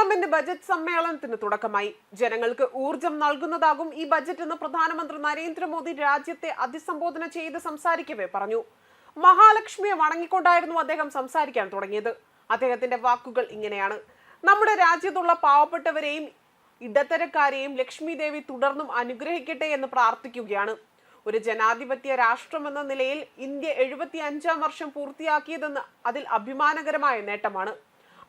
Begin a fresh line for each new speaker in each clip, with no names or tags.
Parliament budget സമ്മേളനത്തിന് തുടക്കമായി. ജനങ്ങൾക്ക് ഊർജം നൽകുന്നതാകും ഈ ബജറ്റ് എന്ന് പ്രധാനമന്ത്രി നരേന്ദ്രമോദി രാജ്യത്തെ അഭിസംബോധന ചെയ്ത് സംസാരിക്കവേ പറഞ്ഞു. മഹാലക്ഷ്മിയെ വണങ്ങിക്കൊണ്ടായിരുന്നു അദ്ദേഹം സംസാരിക്കാൻ തുടങ്ങിയത്. അദ്ദേഹത്തിന്റെ വാക്കുകൾ ഇങ്ങനെയാണ്: നമ്മുടെ രാജ്യത്തുള്ള പാവപ്പെട്ടവരെയും ഇടത്തരക്കാരെയും ലക്ഷ്മി ദേവി തുടർന്നും അനുഗ്രഹിക്കട്ടെ എന്ന് പ്രാർത്ഥിക്കുകയാണ്. ഒരു ജനാധിപത്യ രാഷ്ട്രമെന്ന നിലയിൽ ഇന്ത്യ 75-ാം വർഷം പൂർത്തിയാക്കിയതെന്ന് അതിൽ അഭിമാനകരമായ നേട്ടമാണ്.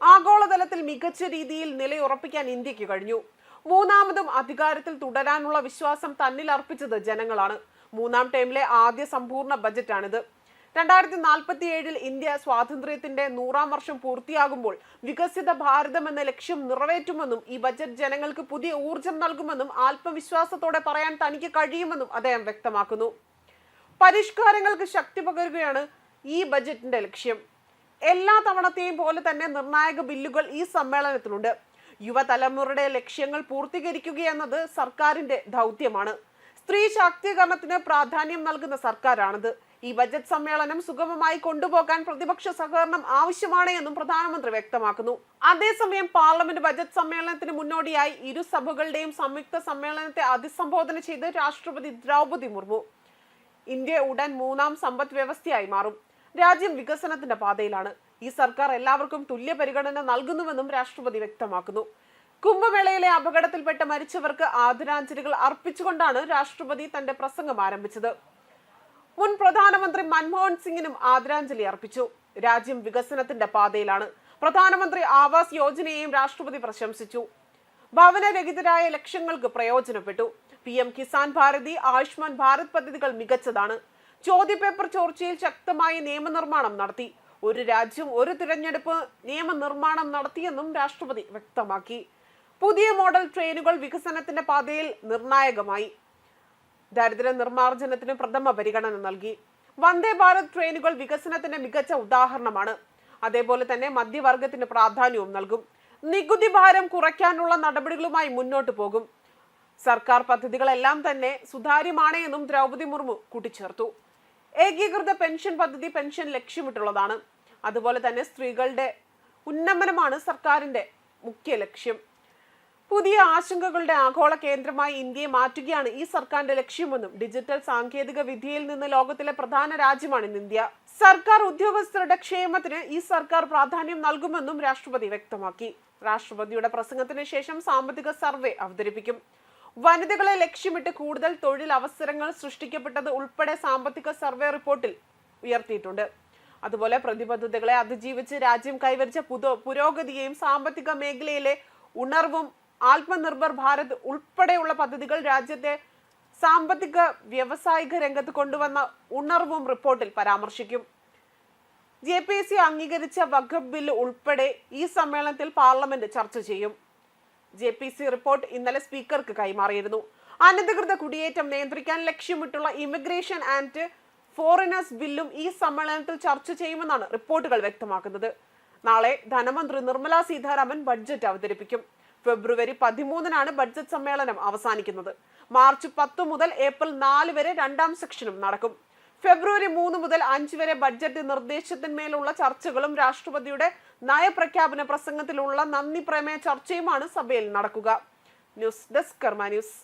ആഗോളതലത്തിൽ മികച്ച രീതിയിൽ നിലയുറപ്പിക്കാൻ ഇന്ത്യക്ക് കഴിഞ്ഞു. മൂന്നാമതും അധികാരത്തിൽ തുടരാനുള്ള വിശ്വാസം തന്നിൽ അർപ്പിച്ചത് ജനങ്ങളാണ്. മൂന്നാം ടേമിലെ ആദ്യ സമ്പൂർണ്ണ ബജറ്റാണിത്. 2047-ൽ ഇന്ത്യ സ്വാതന്ത്ര്യത്തിന്റെ 100-ാം വർഷം പൂർത്തിയാകുമ്പോൾ വികസിത ഭാരതം എന്ന ലക്ഷ്യം നിറവേറ്റുമെന്നും ഈ ബജറ്റ് ജനങ്ങൾക്ക് പുതിയ ഊർജം നൽകുമെന്നും ആത്മവിശ്വാസത്തോടെ പറയാൻ തനിക്ക് കഴിയുമെന്നും അദ്ദേഹം വ്യക്തമാക്കുന്നു. പരിഷ്കാരങ്ങൾക്ക് ശക്തി പകരുകയാണ് ഈ ബജറ്റിന്റെ ലക്ഷ്യം. എല്ലാ തവണത്തെയും പോലെ തന്നെ നിർണായക ബില്ലുകൾ ഈ സമ്മേളനത്തിലുണ്ട്. യുവതലമുറയുടെ ലക്ഷ്യങ്ങൾ പൂർത്തീകരിക്കുകയെന്നത് സർക്കാരിന്റെ ദൗത്യമാണ്. സ്ത്രീ ശാക്തീകരണത്തിന് പ്രാധാന്യം നൽകുന്ന സർക്കാരാണിത്. ഈ ബജറ്റ് സമ്മേളനം സുഗമമായി കൊണ്ടുപോകാൻ പ്രതിപക്ഷ സഹകരണം ആവശ്യമാണ് എന്നും പ്രധാനമന്ത്രി വ്യക്തമാക്കുന്നു. അതേസമയം പാർലമെന്റ് ബജറ്റ് സമ്മേളനത്തിന് മുന്നോടിയായി ഇരു സഭകളുടെയും സംയുക്ത സമ്മേളനത്തെ അഭിസംബോധന ചെയ്ത് രാഷ്ട്രപതി ദ്രൗപദി മുർമു ഇന്ത്യ ഉടൻ 3-ാം സമ്പദ് വ്യവസ്ഥയായി മാറും. രാജ്യം വികസനത്തിന്റെ പാതയിലാണ്. ഈ സർക്കാർ എല്ലാവർക്കും തുല്യ പരിഗണന നൽകുന്നുവെന്നും രാഷ്ട്രപതി വ്യക്തമാക്കുന്നു. കുംഭമേളയിലെ അപകടത്തിൽപ്പെട്ട് മരിച്ചവർക്ക് ആദരാഞ്ജലികൾ അർപ്പിച്ചുകൊണ്ടാണ് രാഷ്ട്രപതി തന്റെ പ്രസംഗം ആരംഭിച്ചത്. മുൻ പ്രധാനമന്ത്രി മൻമോഹൻ സിംഗിനും ആദരാഞ്ജലി അർപ്പിച്ചു. രാജ്യം വികസനത്തിന്റെ പാതയിലാണ്. പ്രധാനമന്ത്രി ആവാസ് യോജനയെയും രാഷ്ട്രപതി പ്രശംസിച്ചു. ഭവനരഹിതരായ ലക്ഷങ്ങൾക്ക് പ്രയോജനപ്പെട്ടു. PM കിസാൻ ഭാരതി, ആയുഷ്മാൻ ഭാരത് പദ്ധതികൾ മികച്ചതാണ്. ചോദ്യപേപ്പർ ചോർച്ചയിൽ ശക്തമായ നിയമനിർമ്മാണം നടത്തി. ഒരു രാജ്യം ഒരു തിരഞ്ഞെടുപ്പ് നിയമനിർമ്മാണം നടത്തിയെന്നും രാഷ്ട്രപതി വ്യക്തമാക്കി. പുതിയ മോഡൽ ട്രെയിനുകൾ വികസനത്തിന്റെ പാതയിൽ നിർണായകമായി. ദാരിദ്ര്യ നിർമ്മാർജ്ജനത്തിന് പ്രഥമ പരിഗണന നൽകി. വന്ദേ ഭാരത് ട്രെയിനുകൾ വികസനത്തിന്റെ മികച്ച ഉദാഹരണമാണ്. അതേപോലെ തന്നെ മധ്യവർഗത്തിന് പ്രാധാന്യവും നൽകും. നികുതി ഭാരം കുറയ്ക്കാനുള്ള നടപടികളുമായി മുന്നോട്ട് പോകും. സർക്കാർ പദ്ധതികളെല്ലാം തന്നെ സുതാര്യമാണ് എന്നും ദ്രൗപദി മുർമു കൂട്ടിച്ചേർത്തു. ഏകീകൃത പെൻഷൻ പദ്ധതി പെൻഷൻ ലക്ഷ്യമിട്ടുള്ളതാണ്. അതുപോലെ തന്നെ സ്ത്രീകളുടെ ഉന്നമനമാണ് സർക്കാരിന്റെ മുഖ്യ ലക്ഷ്യം. പുതിയ ആശങ്കകളുടെ ആഗോള കേന്ദ്രമായി ഇന്ത്യയെ മാറ്റുകയാണ് ഈ സർക്കാരിന്റെ ലക്ഷ്യമെന്നും ഡിജിറ്റൽ സാങ്കേതിക വിദ്യയിൽ നിന്ന് ലോകത്തിലെ പ്രധാന രാജ്യമാണ് ഇന്ന് ഇന്ത്യ. സർക്കാർ ഉദ്യോഗസ്ഥരുടെ ക്ഷേമത്തിന് ഈ സർക്കാർ പ്രാധാന്യം നൽകുമെന്നും രാഷ്ട്രപതി വ്യക്തമാക്കി. രാഷ്ട്രപതിയുടെ പ്രസംഗത്തിന് ശേഷം സാമ്പത്തിക സർവേ അവതരിപ്പിക്കും. വനിതകളെ ലക്ഷ്യമിട്ട് കൂടുതൽ തൊഴിൽ അവസരങ്ങൾ സൃഷ്ടിക്കപ്പെട്ടത് ഉൾപ്പെടെ സാമ്പത്തിക സർവേ റിപ്പോർട്ടിൽ ഉയർത്തിയിട്ടുണ്ട്. അതുപോലെ പ്രതിബദ്ധതകളെ അതിജീവിച്ച് രാജ്യം കൈവരിച്ച പുരോഗതിയെയും സാമ്പത്തിക മേഖലയിലെ ഉണർവും ആത്മനിർഭർ ഭാരത് ഉൾപ്പെടെയുള്ള പദ്ധതികൾ രാജ്യത്തെ സാമ്പത്തിക വ്യാവസായിക രംഗത്ത് കൊണ്ടുവന്ന ഉണർവും റിപ്പോർട്ടിൽ പരാമർശിക്കും. JPC അംഗീകരിച്ച വഖഫ് ബില്ല് ഉൾപ്പെടെ ഈ സമ്മേളനത്തിൽ പാർലമെന്റ് ചർച്ച ചെയ്യും. JPC റിപ്പോർട്ട് ഇന്നലെ സ്പീക്കർക്ക് കൈമാറിയിരുന്നു. അനധികൃത കുടിയേറ്റം നിയന്ത്രിക്കാൻ ലക്ഷ്യമിട്ടുള്ള ഇമിഗ്രേഷൻ ആൻഡ് ഫോറിനേഴ്സ് ബില്ലും ഈ സമ്മേളനത്തിൽ ചർച്ച ചെയ്യുമെന്നാണ് റിപ്പോർട്ടുകൾ വ്യക്തമാക്കുന്നത്. നാളെ ധനമന്ത്രി നിർമ്മല സീതാരാമൻ ബഡ്ജറ്റ് അവതരിപ്പിക്കും. ഫെബ്രുവരി 13-നാണ് ബഡ്ജറ്റ് സമ്മേളനം അവസാനിക്കുന്നത്. മാർച്ച് 10 മുതൽ ഏപ്രിൽ 4 വരെ 2-ാം സെക്ഷനും നടക്കും. ഫെബ്രുവരി 3 മുതൽ 5 വരെ ബഡ്ജറ്റ് നിർദ്ദേശത്തിന്മേലുള്ള ചർച്ചകളും രാഷ്ട്രപതിയുടെ നയപ്രഖ്യാപന പ്രസംഗത്തിലുള്ള നന്ദി പ്രമേയ ചർച്ചയുമാണ് സഭയിൽ നടക്കുക. ന്യൂസ് ഡെസ്ക് കർമ്മ ന്യൂസ്.